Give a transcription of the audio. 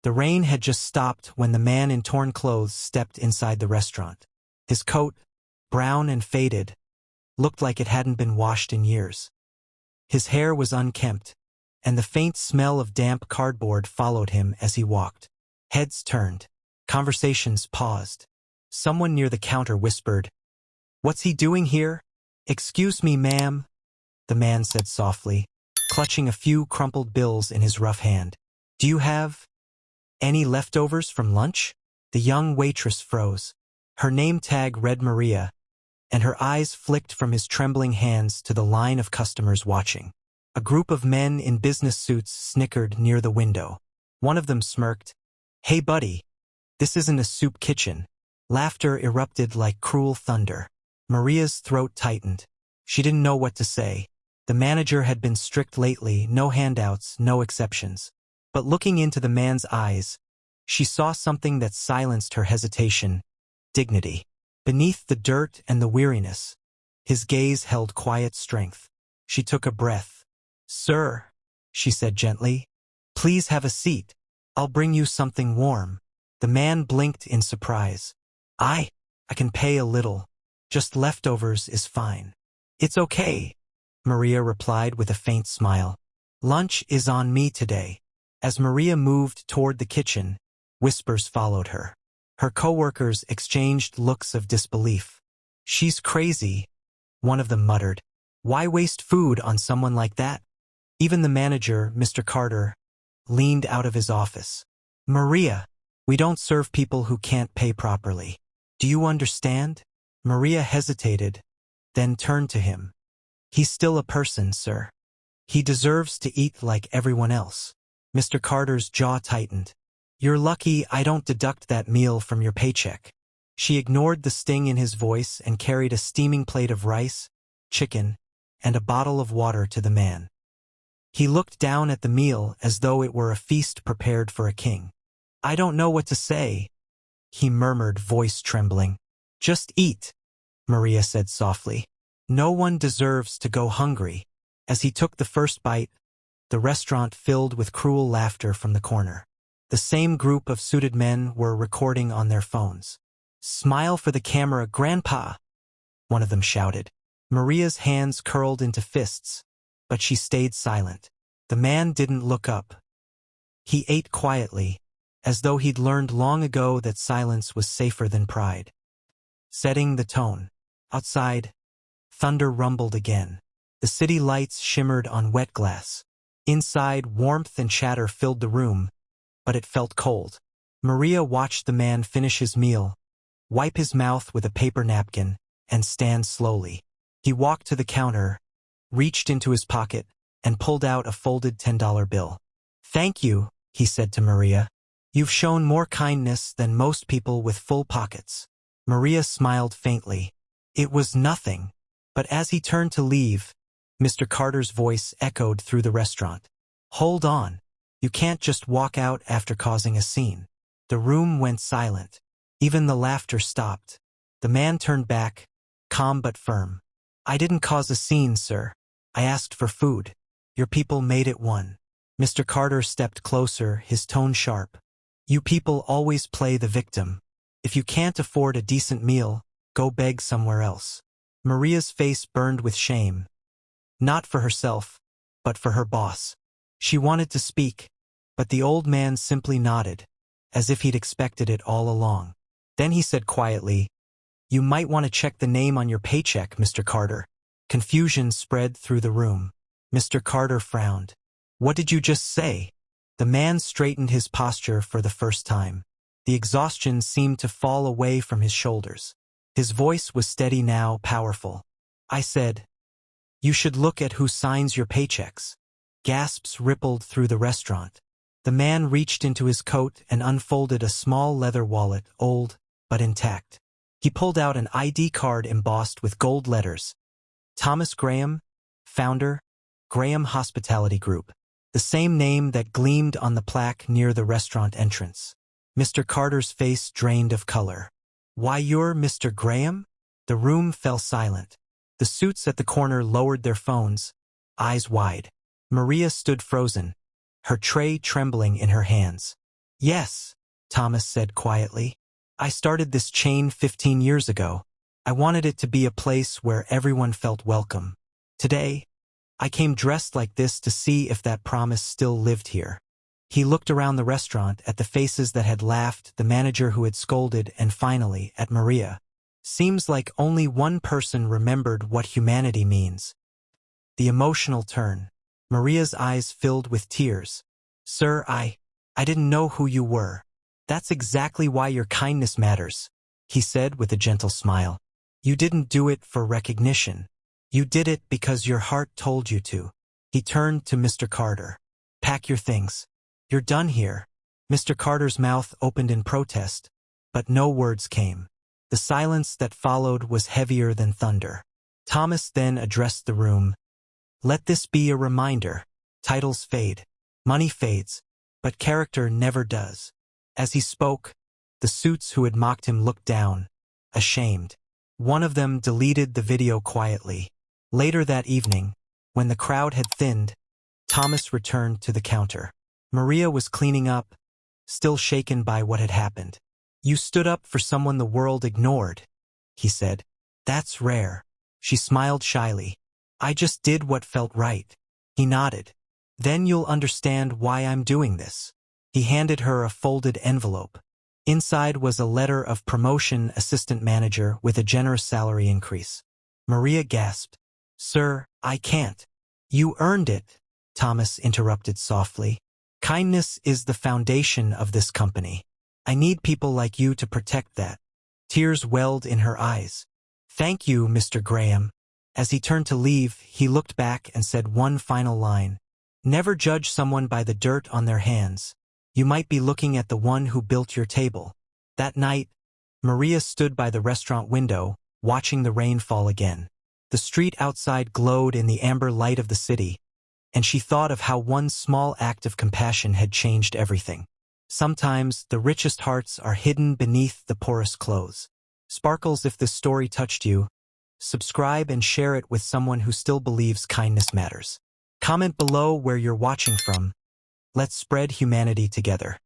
The rain had just stopped when the man in torn clothes stepped inside the restaurant. His coat, brown and faded, looked like it hadn't been washed in years. His hair was unkempt, and the faint smell of damp cardboard followed him as he walked. Heads turned. Conversations paused. Someone near the counter whispered, "What's he doing here?" "Excuse me, ma'am," the man said softly, clutching a few crumpled bills in his rough hand. "Do you have any leftovers from lunch?" The young waitress froze. Her name tag read Maria, and her eyes flicked from his trembling hands to the line of customers watching. A group of men in business suits snickered near the window. One of them smirked. "Hey buddy, this isn't a soup kitchen." Laughter erupted like cruel thunder. Maria's throat tightened. She didn't know what to say. The manager had been strict lately, no handouts, no exceptions. But looking into the man's eyes, she saw something that silenced her hesitation: dignity. Beneath the dirt and the weariness, his gaze held quiet strength. She took a breath. "Sir," she said gently, "please have a seat. I'll bring you something warm." The man blinked in surprise. I can pay a little. Just leftovers is fine." "It's okay," Maria replied with a faint smile. "Lunch is on me today." As Maria moved toward the kitchen, whispers followed her. Her coworkers exchanged looks of disbelief. "She's crazy," one of them muttered. "Why waste food on someone like that?" Even the manager, Mr. Carter, leaned out of his office. "Maria, we don't serve people who can't pay properly. Do you understand?" Maria hesitated, then turned to him. "He's still a person, sir. He deserves to eat like everyone else." Mr. Carter's jaw tightened. "You're lucky I don't deduct that meal from your paycheck." She ignored the sting in his voice and carried a steaming plate of rice, chicken, and a bottle of water to the man. He looked down at the meal as though it were a feast prepared for a king. "I don't know what to say," he murmured, voice trembling. "Just eat," Maria said softly. "No one deserves to go hungry." As he took the first bite, the restaurant filled with cruel laughter from the corner. The same group of suited men were recording on their phones. "Smile for the camera, Grandpa," one of them shouted. Maria's hands curled into fists, but she stayed silent. The man didn't look up. He ate quietly, as though he'd learned long ago that silence was safer than pride. Setting the tone. Outside, thunder rumbled again. The city lights shimmered on wet glass. Inside, warmth and chatter filled the room, but it felt cold. Maria watched the man finish his meal, wipe his mouth with a paper napkin, and stand slowly. He walked to the counter, reached into his pocket, and pulled out a folded $10 bill. "Thank you," he said to Maria. "You've shown more kindness than most people with full pockets." Maria smiled faintly. It was nothing. But as he turned to leave, Mr. Carter's voice echoed through the restaurant. "Hold on. You can't just walk out after causing a scene." The room went silent. Even the laughter stopped. The man turned back, calm but firm. "I didn't cause a scene, sir. I asked for food. Your people made it one." Mr. Carter stepped closer, his tone sharp. "You people always play the victim. If you can't afford a decent meal, go beg somewhere else." Maria's face burned with shame. Not for herself, but for her boss. She wanted to speak, but the old man simply nodded, as if he'd expected it all along. Then he said quietly, "You might want to check the name on your paycheck, Mr. Carter." Confusion spread through the room. Mr. Carter frowned. "What did you just say?" The man straightened his posture for the first time. The exhaustion seemed to fall away from his shoulders. His voice was steady now, powerful. "I said, you should look at who signs your paychecks." Gasps rippled through the restaurant. The man reached into his coat and unfolded a small leather wallet, old but intact. He pulled out an ID card embossed with gold letters. Thomas Graham, founder, Graham Hospitality Group. The same name that gleamed on the plaque near the restaurant entrance. Mr. Carter's face drained of color. "Why, you're Mr. Graham?" The room fell silent. The suits at the corner lowered their phones, eyes wide. Maria stood frozen, her tray trembling in her hands. Yes, Thomas said quietly. I started this chain 15 years ago. I wanted it to be a place where everyone felt welcome. Today, I came dressed like this to see if that promise still lived here. He looked around the restaurant at the faces that had laughed, the manager who had scolded, and finally, at Maria. Seems like only one person remembered what humanity means. The emotional turn. Maria's eyes filled with tears. Sir, I didn't know who you were. That's exactly why your kindness matters, he said with a gentle smile. You didn't do it for recognition. You did it because your heart told you to. He turned to Mr. Carter. Pack your things. You're done here. Mr. Carter's mouth opened in protest, but no words came. The silence that followed was heavier than thunder. Thomas then addressed the room. Let this be a reminder. Titles fade. Money fades. But character never does. As he spoke, the suits who had mocked him looked down, ashamed. One of them deleted the video quietly. Later that evening, when the crowd had thinned, Thomas returned to the counter. Maria was cleaning up, still shaken by what had happened. You stood up for someone the world ignored, he said. That's rare. She smiled shyly. I just did what felt right. He nodded. Then you'll understand why I'm doing this. He handed her a folded envelope. Inside was a letter of promotion, assistant manager, with a generous salary increase. Maria gasped. Sir, I can't. You earned it, Thomas interrupted softly. Kindness is the foundation of this company. I need people like you to protect that. Tears welled in her eyes. Thank you, Mr. Graham. As he turned to leave, he looked back and said one final line. Never judge someone by the dirt on their hands. You might be looking at the one who built your table. That night, Maria stood by the restaurant window, watching the rain fall again. The street outside glowed in the amber light of the city, and she thought of how one small act of compassion had changed everything. Sometimes the richest hearts are hidden beneath the poorest clothes. Sparkles, if this story touched you, subscribe and share it with someone who still believes kindness matters. Comment below where you're watching from. Let's spread humanity together.